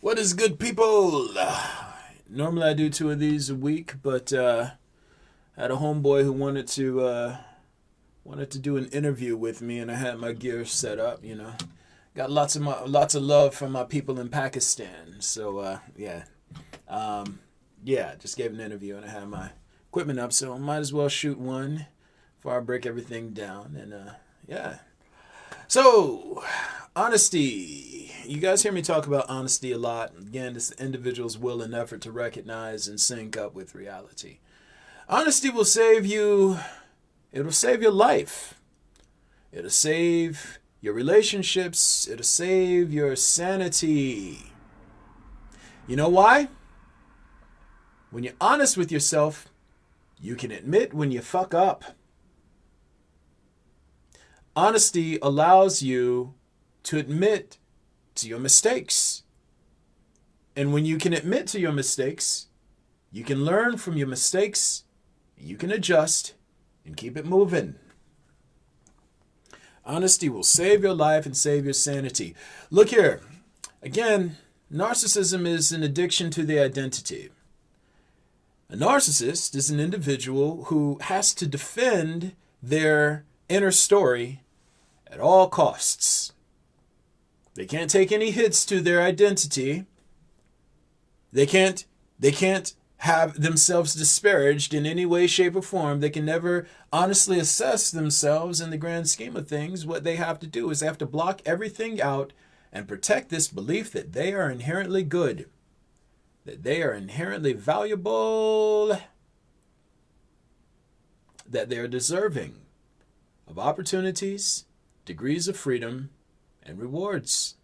What is good, people? Normally I do 2 of these a week, but I had a homeboy who wanted to do an interview with me, and I had my gear set up. Got lots of love from my people in Pakistan. So just gave an interview, and I had my equipment up, so I might as well shoot one before I break everything down. And So, honesty. You guys hear me talk about honesty a lot. Again, it's the individual's will and effort to recognize and sync up with reality. Honesty will save you. It'll save your life. It'll save your relationships. It'll save your sanity. You know why? When you're honest with yourself, you can admit when you fuck up. Honesty allows you to admit to your mistakes. And when you can admit to your mistakes, you can learn from your mistakes, you can adjust, and keep it moving. Honesty will save your life and save your sanity. Look here. Again, narcissism is an addiction to the identity. A narcissist is an individual who has to defend their inner story at all costs. They can't take any hits to their identity. They can't have themselves disparaged in any way, shape, or form. They can never honestly assess themselves in the grand scheme of things. What they have to do is they have to block everything out and protect this belief that they are inherently good, that they are inherently valuable, that they are deserving of opportunities, degrees of freedom, and rewards.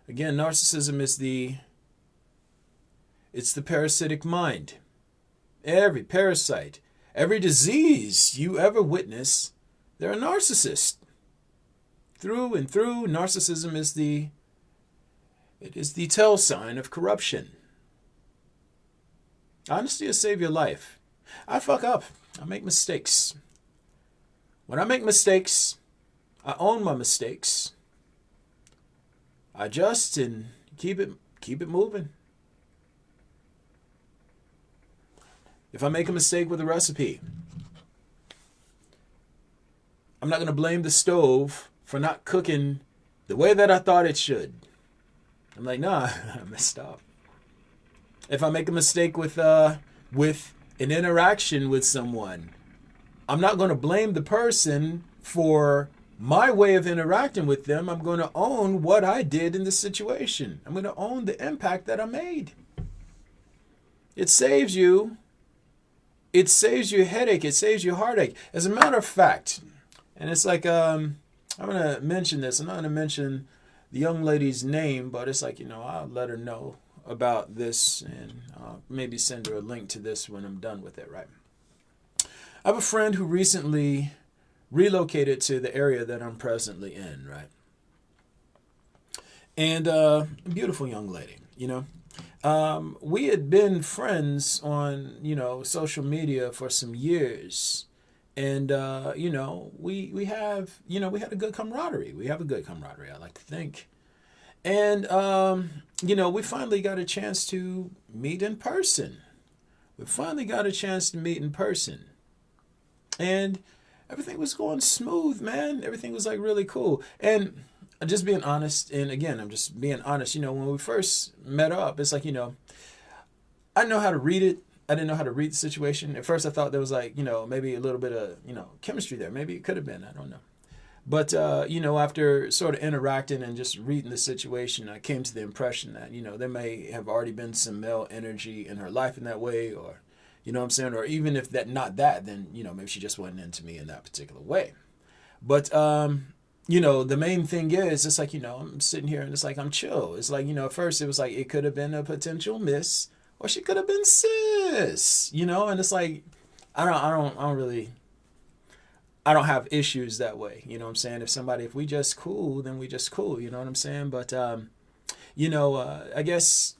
Again, narcissism is the parasitic mind. Every parasite, every disease you ever witness, they're a narcissist. Through and through, narcissism is the tell sign of corruption. Honesty will save your life. I fuck up. I make mistakes. When I make mistakes, I own my mistakes. I adjust and keep it moving. If I make a mistake with a recipe, I'm not going to blame the stove for not cooking the way that I thought it should. I'm like, nah, I messed up. If I make a mistake with an interaction with someone, I'm not going to blame the person for my way of interacting with them. I'm going to own what I did in the situation. I'm going to own the impact that I made. It saves you. It saves you a headache. It saves you heartache. As a matter of fact, and it's like, I'm going to mention this. I'm not going to mention the young lady's name, but it's like, I'll let her know about this, and I'll maybe send her a link to this when I'm done with it, right? I have a friend who recently relocated to the area that I'm presently in, right? And a beautiful young lady, we had been friends on, social media for some years. And, we had a good camaraderie. We have a good camaraderie, I like to think. And, we finally got a chance to meet in person. And everything was going smooth, man. Everything was like really cool. And just being honest, and again, I'm just being honest, when we first met up, it's like, I know how to read it. I didn't know how to read the situation. At first I thought there was like, maybe a little bit of, chemistry there. Maybe it could have been, I don't know. But, after sort of interacting and just reading the situation, I came to the impression that, there may have already been some male energy in her life in that way, or, you know what I'm saying? Or even if then, maybe she just wasn't into me in that particular way. But, the main thing is, it's like, I'm sitting here and it's like, I'm chill. It's like, at first it was like, it could have been a potential miss, or she could have been sis, and it's like, I don't have issues that way. You know what I'm saying? If we just cool, then we just cool. You know what I'm saying? But, I guess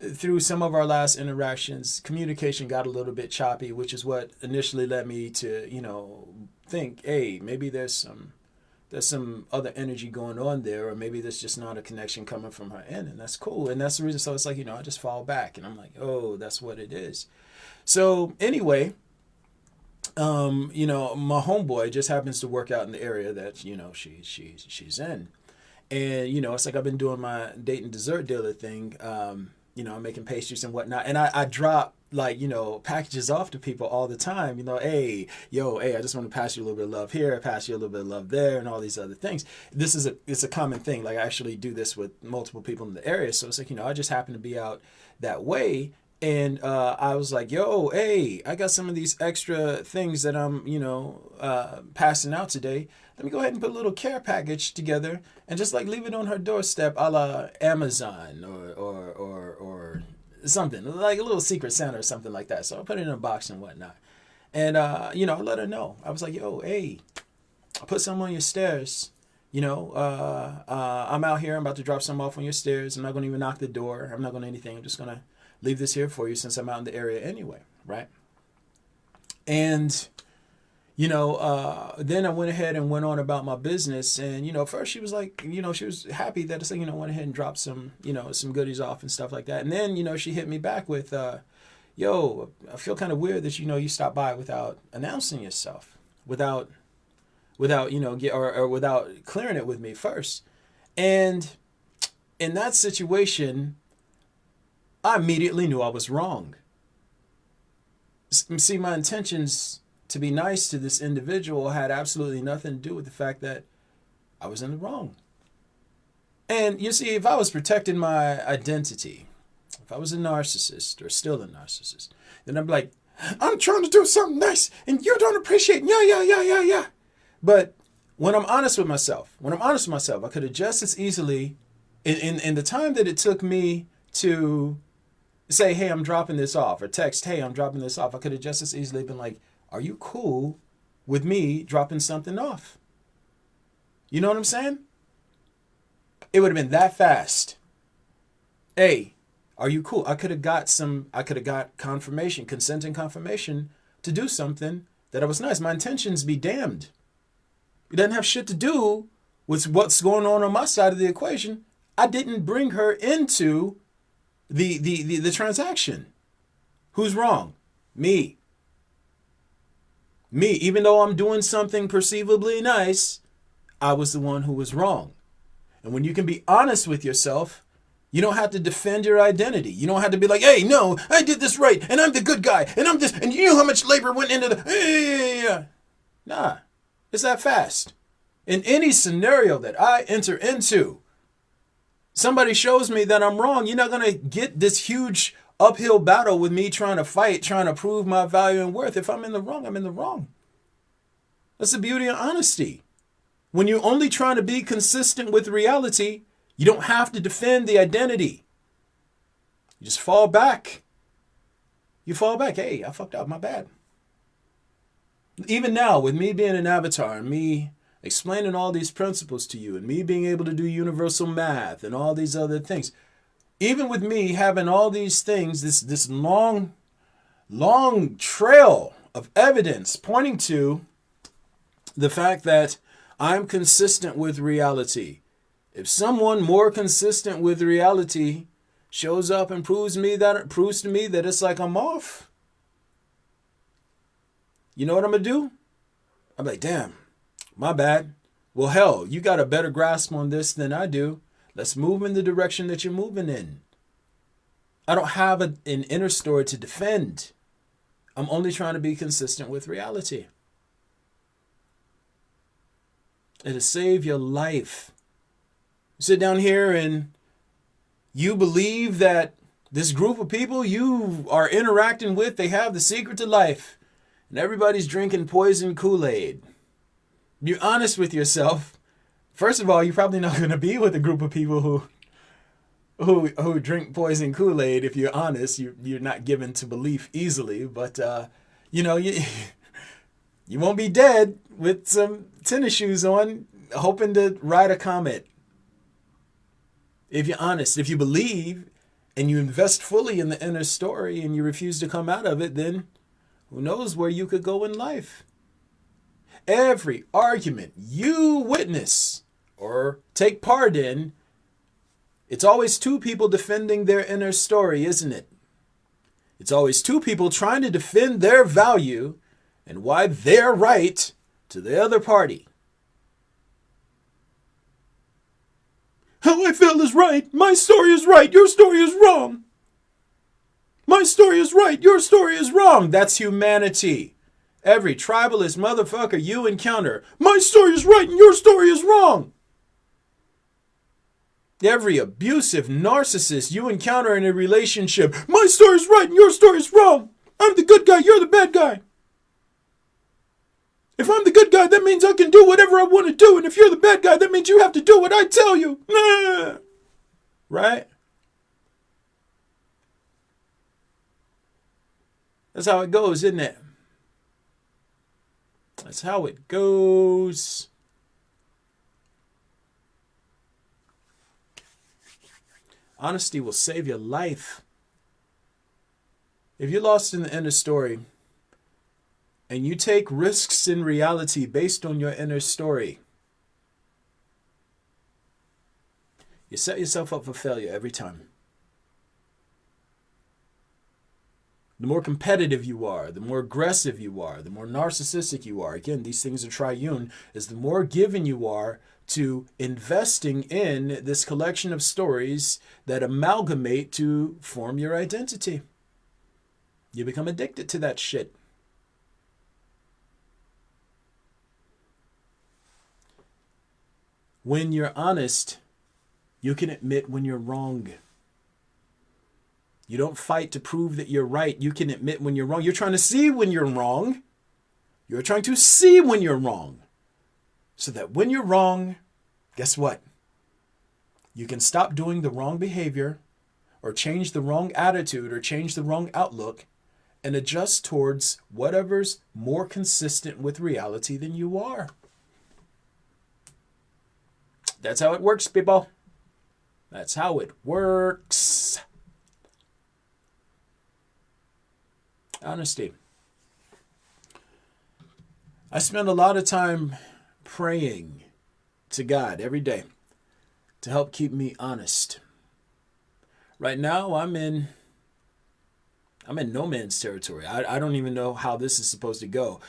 through some of our last interactions, communication got a little bit choppy, which is what initially led me to, think, hey, maybe there's some there's some other energy going on there, or maybe there's just not a connection coming from her end, and that's cool. And that's the reason. So it's like, I just fall back, and I'm like, oh, that's what it is. So anyway, my homeboy just happens to work out in the area that, she's in. And, it's like I've been doing my date and dessert dealer thing. I'm making pastries and whatnot. And I drop packages off to people all the time. Hey, I just want to pass you a little bit of love here, pass you a little bit of love there, and all these other things. It's a common thing. Like, I actually do this with multiple people in the area. So it's like, I just happen to be out that way. And I was like, hey, I got some of these extra things that I'm, passing out today. Let me go ahead and put a little care package together and just leave it on her doorstep, a la Amazon or something, like a little Secret Santa or something like that. So I put it in a box and whatnot. And, I let her know. I was like, hey, I put some on your stairs. I'm out here. I'm about to drop some off on your stairs. I'm not going to even knock the door. I'm not going to anything. I'm just going to leave this here for you since I'm out in the area anyway, right? And, then I went ahead and went on about my business. And, first she was like, she was happy that it's like, went ahead and dropped some, some goodies off and stuff like that. And then, she hit me back with, I feel kind of weird that, you stopped by without announcing yourself, without, without clearing it with me first. And in that situation, I immediately knew I was wrong. See, my intentions to be nice to this individual had absolutely nothing to do with the fact that I was in the wrong. And you see, if I was protecting my identity, if I was a narcissist or still a narcissist, then I'm like, I'm trying to do something nice and you don't appreciate, yeah. But when I'm honest with myself, I could have just as easily, in the time that it took me to say, hey, I'm dropping this off, or text, hey, I'm dropping this off, I could have just as easily been like, are you cool with me dropping something off? You know what I'm saying? It would have been that fast. Hey, are you cool? I could have got confirmation, consenting confirmation to do something that I was nice. My intentions be damned. It doesn't have shit to do with what's going on my side of the equation. I didn't bring her into the transaction. Who's wrong? Me. Even though I'm doing something perceivably nice, I was the one who was wrong. And when you can be honest with yourself, you don't have to defend your identity. You don't have to be like, hey, no, I did this right, and I'm the good guy, and I'm this, and you know how much labor went into the... Nah, it's that fast. In any scenario that I enter into, somebody shows me that I'm wrong, you're not going to get this huge uphill battle with me trying to fight, trying to prove my value and worth. If I'm in the wrong, I'm in the wrong. That's the beauty of honesty. When you're only trying to be consistent with reality, you don't have to defend the identity. You just fall back. You fall back. Hey, I fucked up. My bad. Even now, with me being an avatar and me explaining all these principles to you and me being able to do universal math and all these other things, even with me having all these things, this long trail of evidence pointing to the fact that I'm consistent with reality. If someone more consistent with reality shows up and proves to me that it's like I'm off, you know what I'm going to do? I'm like, damn, my bad. Well, hell, you got a better grasp on this than I do. Let's move in the direction that you're moving in. I don't have an inner story to defend. I'm only trying to be consistent with reality. It'll save your life. You sit down here and you believe that this group of people you are interacting with, they have the secret to life. And everybody's drinking poison Kool-Aid. You're honest with yourself. First of all, you're probably not going to be with a group of people who drink poison Kool-Aid. If you're honest, you're not given to belief easily. But, you won't be dead with some tennis shoes on, hoping to ride a comet. If you're honest, if you believe and you invest fully in the inner story and you refuse to come out of it, then who knows where you could go in life. Every argument you witness or take part in, it's always two people defending their inner story, isn't it? It's always two people trying to defend their value and why they're right to the other party. How I feel is right. My story is right. Your story is wrong. My story is right. Your story is wrong. That's humanity. Every tribalist motherfucker you encounter, my story is right and your story is wrong. Every abusive narcissist you encounter in a relationship, my story is right and your story is wrong. I'm the good guy, you're the bad guy. If I'm the good guy, that means I can do whatever I want to do. And if you're the bad guy, that means you have to do what I tell you. Nah. Right? That's how it goes, isn't it? That's how it goes. Honesty will save your life. If you're lost in the inner story and you take risks in reality based on your inner story, you set yourself up for failure every time. The more competitive you are, the more aggressive you are, the more narcissistic you are. Again, these things are triune. Is the more given you are to investing in this collection of stories that amalgamate to form your identity. You become addicted to that shit. When you're honest, you can admit when you're wrong. You don't fight to prove that you're right. You can admit when you're wrong. You're trying to see when you're wrong. You're trying to see when you're wrong. So that when you're wrong, guess what? You can stop doing the wrong behavior or change the wrong attitude or change the wrong outlook and adjust towards whatever's more consistent with reality than you are. That's how it works, people. That's how it works. Honesty. I spend a lot of time praying to God every day to help keep me honest. Right now, I'm in no man's territory. I don't even know how this is supposed to go.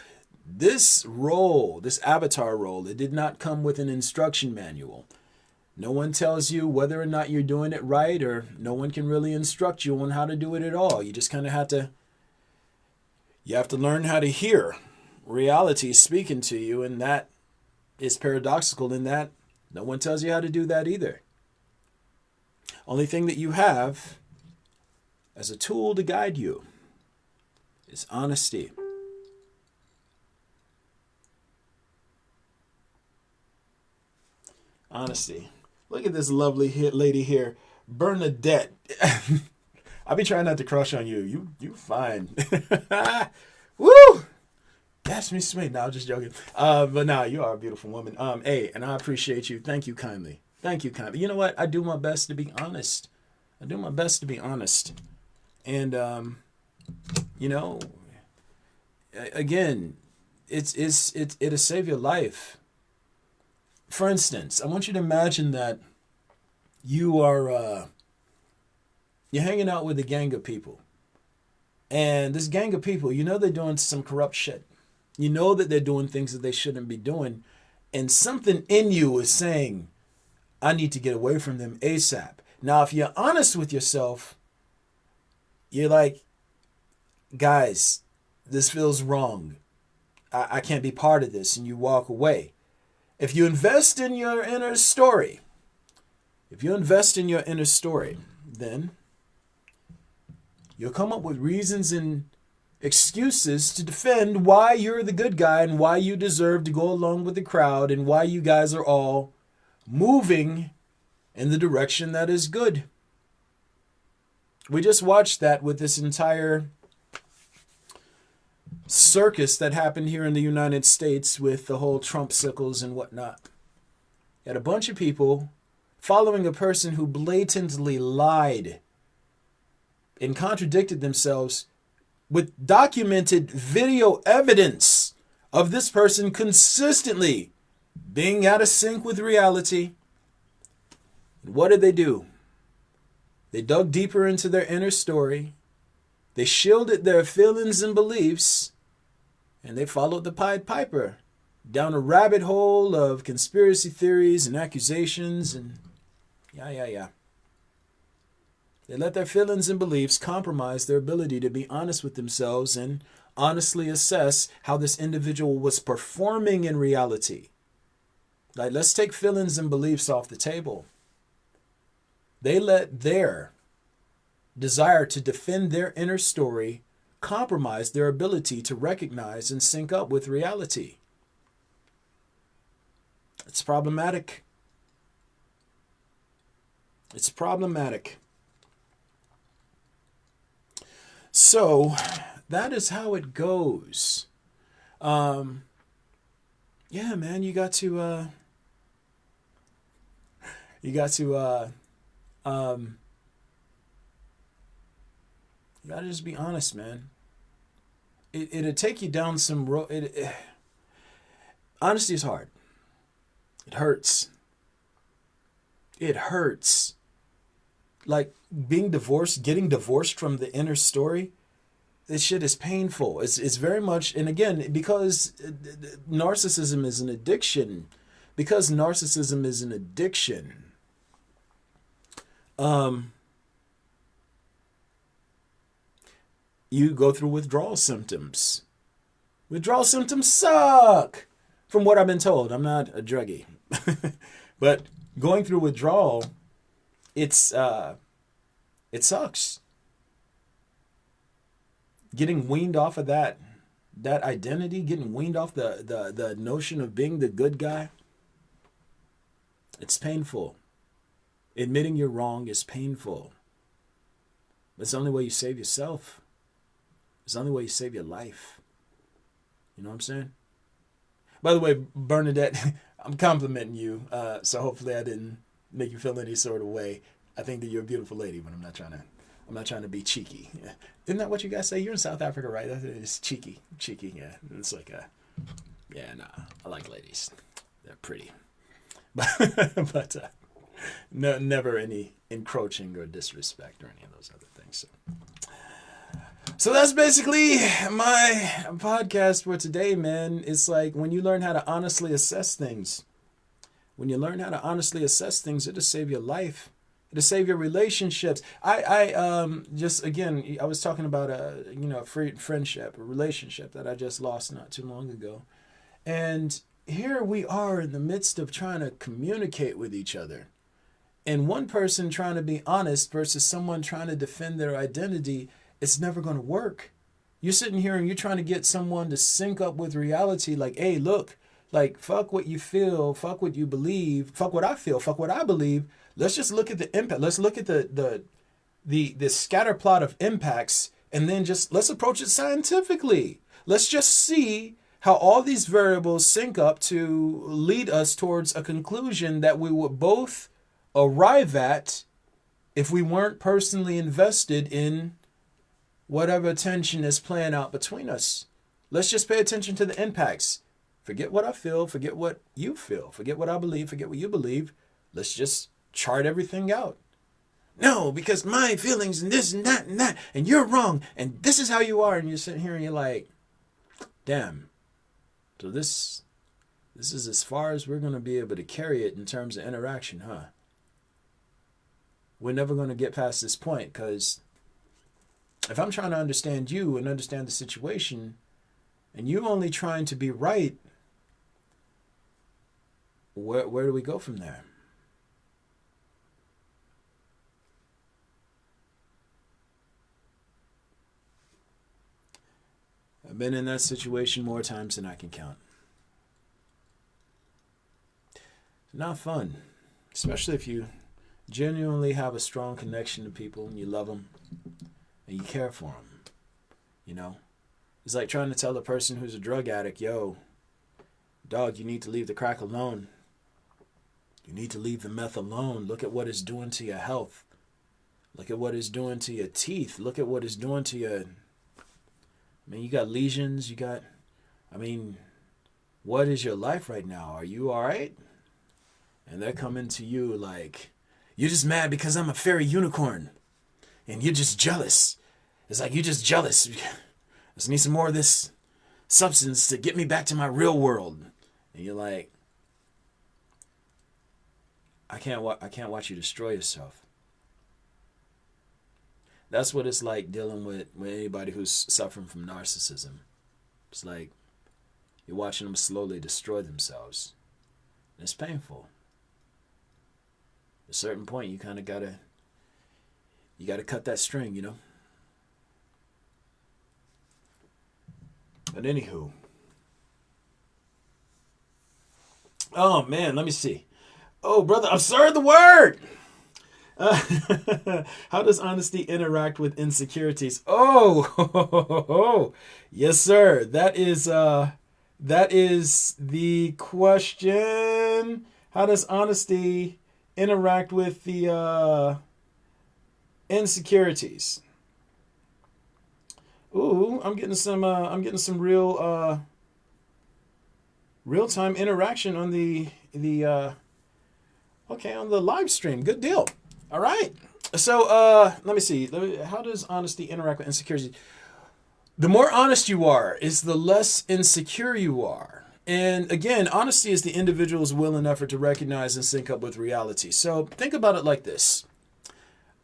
This role, this avatar role, it did not come with an instruction manual. No one tells you whether or not you're doing it right, or no one can really instruct you on how to do it at all. You just kind of have to learn how to hear reality speaking to you, and that is paradoxical in that no one tells you how to do that either. Only thing that you have as a tool to guide you is honesty. Honesty. Look at this lovely lady here, Bernadette. I be trying not to crush on you. You fine. Woo! That's me sweet. No, I'm just joking. But no, you are a beautiful woman. Hey, and I appreciate you. Thank you kindly. Thank you kindly. You know what? I do my best to be honest. And again, it'll save your life. For instance, I want you to imagine that you're hanging out with a gang of people. And this gang of people, they're doing some corrupt shit. You know that they're doing things that they shouldn't be doing. And something in you is saying, I need to get away from them ASAP. Now, if you're honest with yourself, you're like, guys, this feels wrong. I can't be part of this. And you walk away. If you invest in your inner story, then you'll come up with reasons and excuses to defend why you're the good guy and why you deserve to go along with the crowd and why you guys are all moving in the direction that is good. We just watched that with this entire circus that happened here in the United States with the whole Trump sickles and whatnot. You had a bunch of people following a person who blatantly lied and contradicted themselves with documented video evidence of this person consistently being out of sync with reality. What did they do? They dug deeper into their inner story. They shielded their feelings and beliefs, and they followed the Pied Piper down a rabbit hole of conspiracy theories and accusations and yeah. They let their feelings and beliefs compromise their ability to be honest with themselves and honestly assess how this individual was performing in reality. Like, let's take feelings and beliefs off the table. They let their desire to defend their inner story compromise their ability to recognize and sync up with reality. It's problematic. It's problematic. So that is how it goes. Yeah, man, you got to just be honest, man. It'll take you down some road. Honesty is hard. It hurts. It hurts. Like being divorced, getting divorced from the inner story, this shit is painful. It's very much, and again, because narcissism is an addiction, you go through withdrawal symptoms. Withdrawal symptoms suck, from what I've been told. I'm not a druggie. But going through withdrawal, it sucks. Getting weaned off of that identity, getting weaned off the notion of being the good guy, it's painful. Admitting you're wrong is painful. But it's the only way you save yourself. It's the only way you save your life. You know what I'm saying? By the way, Bernadette, I'm complimenting you, so hopefully I didn't make you feel any sort of way. I think that you're a beautiful lady, but I'm not trying to be cheeky. Yeah. Isn't that what you guys say? You're in South Africa, right? It's cheeky, yeah. It's like I like ladies. They're pretty, but no, never any encroaching or disrespect or any of those other things. So that's basically my podcast for today, man. It's like when you learn how to honestly assess things. It'll save your life. It'll save your relationships. I was talking about a friendship, a relationship that I just lost not too long ago. And here we are in the midst of trying to communicate with each other. And one person trying to be honest versus someone trying to defend their identity, it's never going to work. You're sitting here and you're trying to get someone to sync up with reality. Like, hey, look, like, fuck what you feel, fuck what you believe, fuck what I feel, fuck what I believe. Let's just look at the impact. Let's look at the scatter plot of impacts, and then let's approach it scientifically. Let's just see how all these variables sync up to lead us towards a conclusion that we would both arrive at if we weren't personally invested in whatever tension is playing out between us. Let's just pay attention to the impacts. Forget what I feel, forget what you feel, forget what I believe, forget what you believe. Let's just chart everything out. No, because my feelings and this and that, and you're wrong, and this is how you are, and you're sitting here and you're like, damn. So this is as far as we're going to be able to carry it in terms of interaction, huh? We're never going to get past this point, because if I'm trying to understand you and understand the situation, and you only trying to be right, where do we go from there? I've been in that situation more times than I can count. It's not fun, especially if you genuinely have a strong connection to people and you love them and you care for them. You know, it's like trying to tell a person who's a drug addict, yo, dog, you need to leave the crack alone. You need to leave the meth alone. Look at what it's doing to your health. Look at what it's doing to your teeth. Look at what it's doing to your... I mean, you got lesions. what is your life right now? Are you all right? And they're coming to you like, you're just mad because I'm a fairy unicorn. And you're just jealous. It's like, you're just jealous. I just need some more of this substance to get me back to my real world. And you're like, I can't watch you destroy yourself. That's what it's like dealing with anybody who's suffering from narcissism. It's like you're watching them slowly destroy themselves. And it's painful. At a certain point, you kind of gotta cut that string, you know? But anywho. Oh, man, let me see. Oh, brother, I'm sorry, the word. How does honesty interact with insecurities? Oh, yes, sir. That is the question. How does honesty interact with the insecurities? Ooh, I'm getting some real-time interaction on the on the live stream. Good deal. All right. So let me see. How does honesty interact with insecurities? The more honest you are, is the less insecure you are. And again, honesty is the individual's will and effort to recognize and sync up with reality. So think about it like this.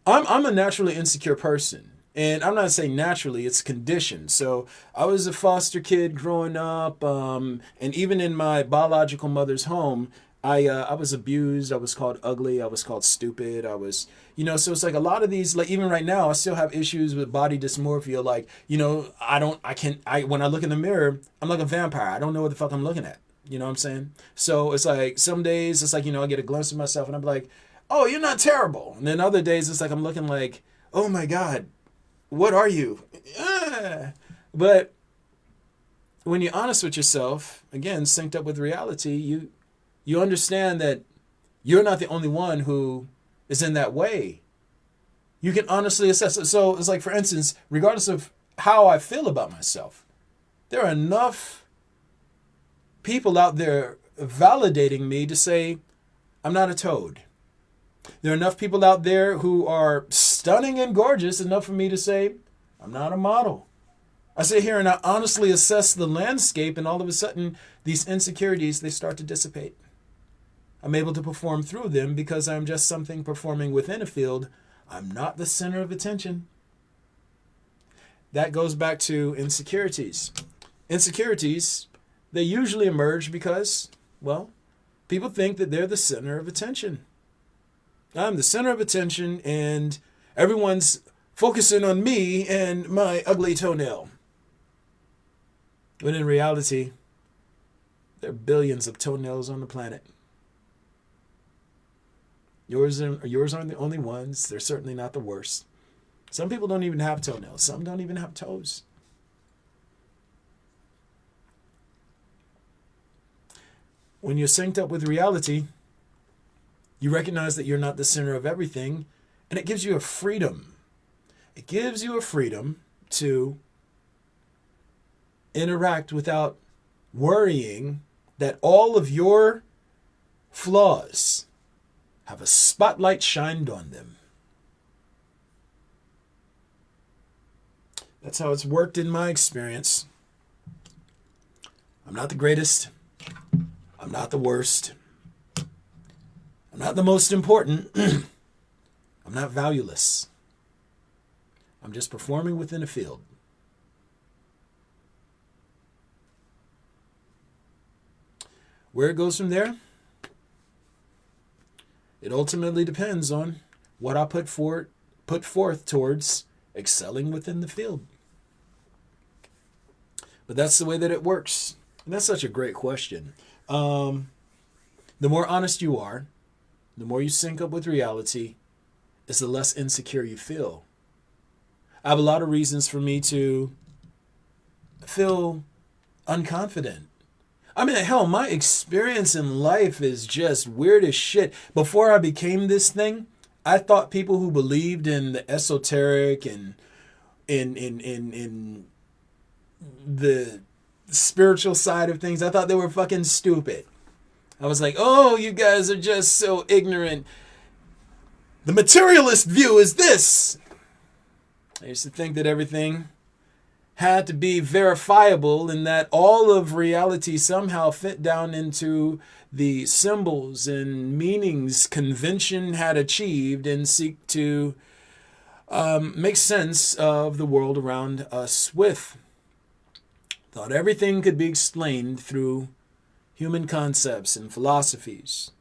I'm a naturally insecure person. And I'm not saying naturally, it's conditioned. So I was a foster kid growing up. And even in my biological mother's home, I was abused. I was called ugly. I was called stupid. I was, so it's like a lot of these, like even right now, I still have issues with body dysmorphia. Like, when I look in the mirror, I'm like a vampire. I don't know what the fuck I'm looking at. You know what I'm saying? So it's like some days it's like, I get a glimpse of myself and I'm like, oh, you're not terrible. And then other days it's like, I'm looking like, oh my God, what are you? But when you're honest with yourself, again, synced up with reality, you understand that you're not the only one who is in that way. You can honestly assess it. So it's like, for instance, regardless of how I feel about myself, there are enough people out there validating me to say, I'm not a toad. There are enough people out there who are stunning and gorgeous enough for me to say, I'm not a model. I sit here and I honestly assess the landscape, and all of a sudden, these insecurities, they start to dissipate. I'm able to perform through them because I'm just something performing within a field. I'm not the center of attention. That goes back to insecurities. Insecurities, they usually emerge because, well, people think that they're the center of attention. I'm the center of attention and everyone's focusing on me and my ugly toenail. When in reality, there are billions of toenails on the planet. Yours aren't the only ones. They're certainly not the worst. Some people don't even have toenails. Some don't even have toes. When you're synced up with reality, you recognize that you're not the center of everything, and it gives you a freedom. It gives you a freedom to interact without worrying that all of your flaws have a spotlight shined on them. That's how it's worked in my experience. I'm not the greatest. I'm not the worst. I'm not the most important. I'm not valueless. I'm just performing within a field. Where it goes from there, it ultimately depends on what I put forth towards excelling within the field. But that's the way that it works. And that's such a great question. The more honest you are, the more you sync up with reality, is the less insecure you feel. I have a lot of reasons for me to feel unconfident. I mean, hell, my experience in life is just weird as shit. Before I became this thing, I thought people who believed in the esoteric and in the spiritual side of things. I thought they were fucking stupid. I was like, oh, you guys are just so ignorant. The materialist view is this. I used to think that everything had to be verifiable and that all of reality somehow fit down into the symbols and meanings convention had achieved and seek to make sense of the world around us with. Thought everything could be explained through human concepts and philosophies.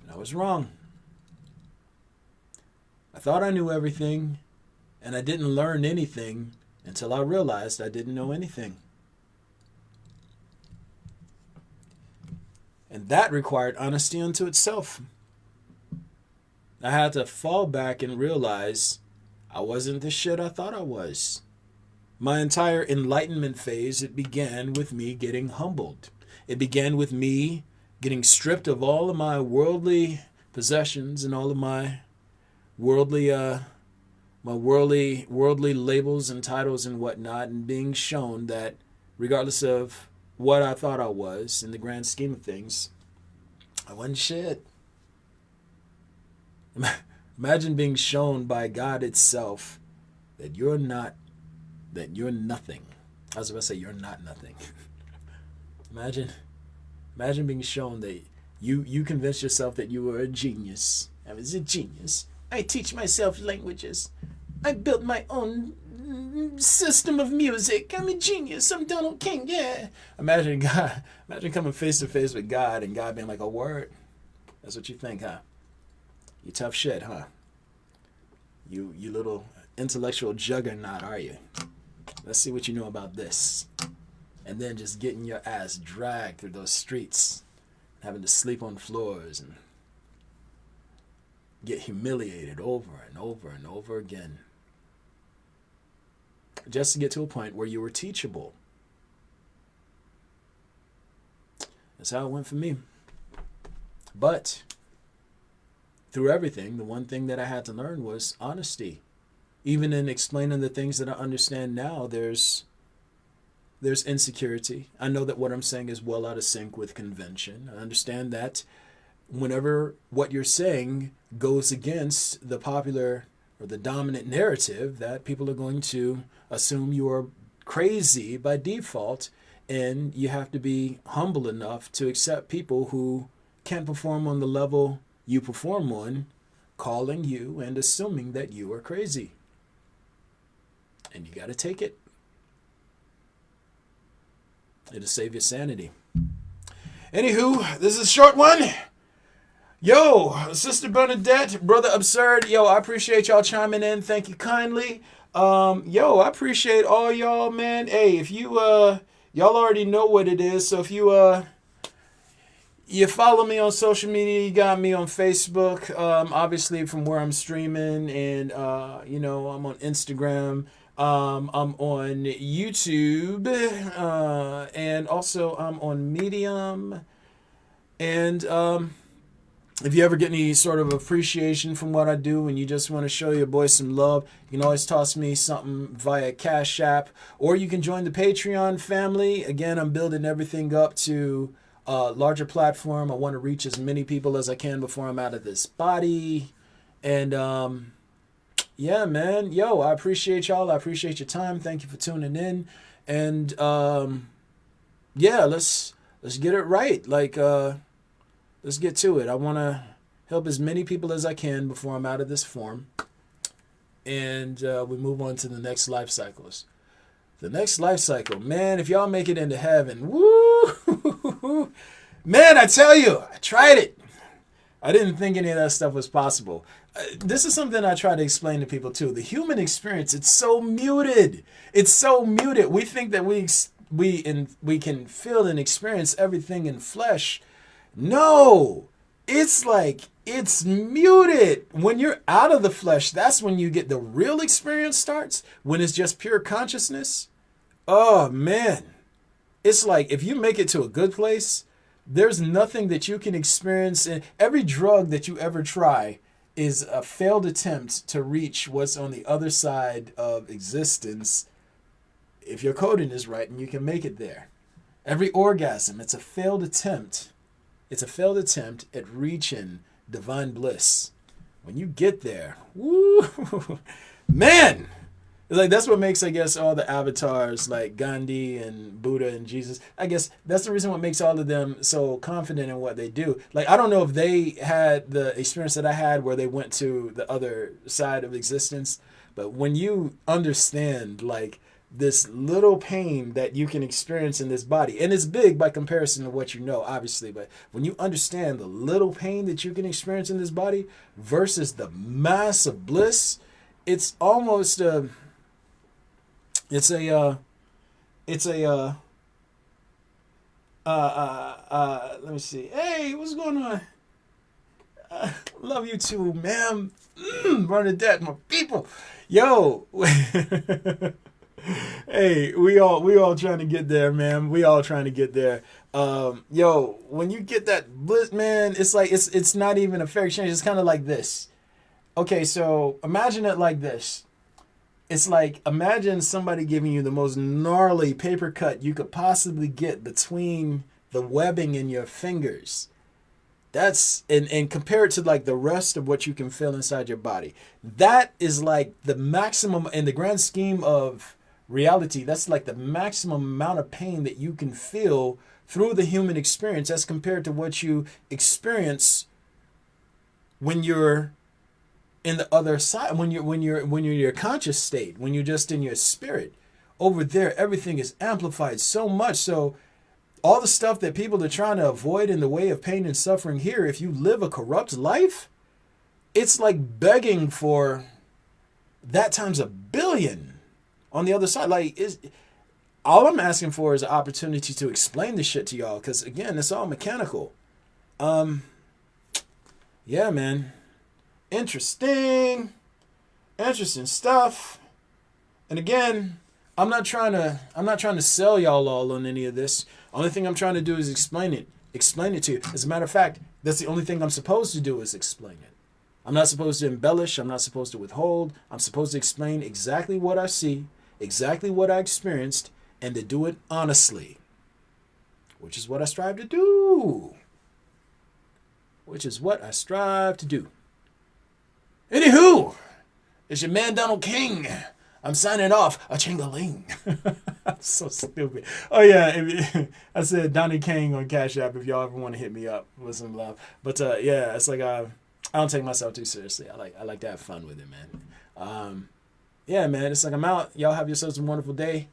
And I was wrong. I thought I knew everything, and I didn't learn anything until I realized I didn't know anything. And that required honesty unto itself. I had to fall back and realize I wasn't the shit I thought I was. My entire enlightenment phase, it began with me getting humbled. It began with me getting stripped of all of my worldly possessions and all of my worldly labels and titles and whatnot, and being shown that regardless of what I thought I was in the grand scheme of things, I wasn't shit. Imagine being shown by God itself that you're nothing. I was about to say you're not nothing. Imagine being shown that you convinced yourself that you were a genius. I was a genius. I teach myself languages. I built my own system of music. I'm a genius. I'm Donald King. Yeah. Imagine coming face to face with God and God being like, a word. That's what you think, huh? You tough shit, huh? You little intellectual juggernaut, are you? Let's see what you know about this. And then just getting your ass dragged through those streets, having to sleep on floors and get humiliated over and over and over again. Just to get to a point where you were teachable. That's how it went for me. But through everything, the one thing that I had to learn was honesty. Even in explaining the things that I understand now, there's insecurity. I know that what I'm saying is well out of sync with convention. I understand that whenever what you're saying goes against the popular or the dominant narrative, that people are going to assume you are crazy by default, and you have to be humble enough to accept people who can't perform on the level you perform on, calling you and assuming that you are crazy. And you got to take it. It'll save your sanity. Anywho, this is a short one. Yo, Sister Bernadette, Brother Absurd, yo, I appreciate y'all chiming in. Thank you kindly. Yo, I appreciate all y'all, man. Hey, if you, y'all already know what it is. So if you follow me on social media, you got me on Facebook, obviously from where I'm streaming, and, I'm on Instagram. I'm on YouTube, and also I'm on Medium. And if you ever get any sort of appreciation from what I do and you just want to show your boy some love, you can always toss me something via Cash App, or you can join the Patreon family. Again, I'm building everything up to a larger platform. I want to reach as many people as I can before I'm out of this body. And yeah, man. Yo, I appreciate y'all. I appreciate your time. Thank you for tuning in. And yeah, let's get it right. Let's get to it. I want to help as many people as I can before I'm out of this form. And we move on to the next life cycles. The next life cycle, man, if y'all make it into heaven, woo! Man, I tell you, I tried it. I didn't think any of that stuff was possible. This is something I try to explain to people too. The human experience, it's so muted. It's so muted. We think that we can feel and experience everything in flesh. No, it's like it's muted. When you're out of the flesh, that's when you get the real experience starts. When it's just pure consciousness. Oh man, it's like if you make it to a good place, there's nothing that you can experience. And every drug that you ever try is a failed attempt to reach what's on the other side of existence if your coding is right and you can make it there. Every orgasm, it's a failed attempt. It's a failed attempt at reaching divine bliss. When you get there, woo, man. Like, that's what makes, I guess, all the avatars like Gandhi and Buddha and Jesus, I guess that's the reason what makes all of them so confident in what they do. Like, I don't know if they had the experience that I had where they went to the other side of existence, but when you understand, like, this little pain that you can experience in this body, and it's big by comparison to what you know, obviously, but when you understand the little pain that you can experience in this body versus the massive bliss, it's almost let me see. Hey, what's going on? Love you too, ma'am. Bernadette, my people. Yo. Hey, we all trying to get there, man. We all trying to get there. Yo, when you get that bliss, man, it's like it's not even a fair exchange. It's kind of like this. Okay, so imagine it like this. It's like, imagine somebody giving you the most gnarly paper cut you could possibly get between the webbing in your fingers. That's, and compare it to like the rest of what you can feel inside your body. That is like the maximum in the grand scheme of reality. That's like the maximum amount of pain that you can feel through the human experience as compared to what you experience when you're in the other side, when you're in your conscious state, when you're just in your spirit. Over there, everything is amplified so much. So all the stuff that people are trying to avoid in the way of pain and suffering here, if you live a corrupt life, it's like begging for that times a billion on the other side. Like, all I'm asking for is an opportunity to explain this shit to y'all, because again, it's all mechanical. Yeah, man. Interesting stuff. And again, I'm not trying to sell y'all all on any of this. Only thing I'm trying to do is explain it to you. As a matter of fact, that's the only thing I'm supposed to do is explain it. I'm not supposed to embellish. I'm not supposed to withhold. I'm supposed to explain exactly what I see, exactly what I experienced, and to do it honestly, which is what I strive to do. Anywho, it's your man Donald King. I'm signing off. A ching-a-ling. I'm so stupid. Oh yeah, I said Donnie King on Cash App if y'all ever want to hit me up with some love. But yeah, it's like I don't take myself too seriously. I like to have fun with it, man. Yeah, man. It's like I'm out. Y'all have yourselves a wonderful day.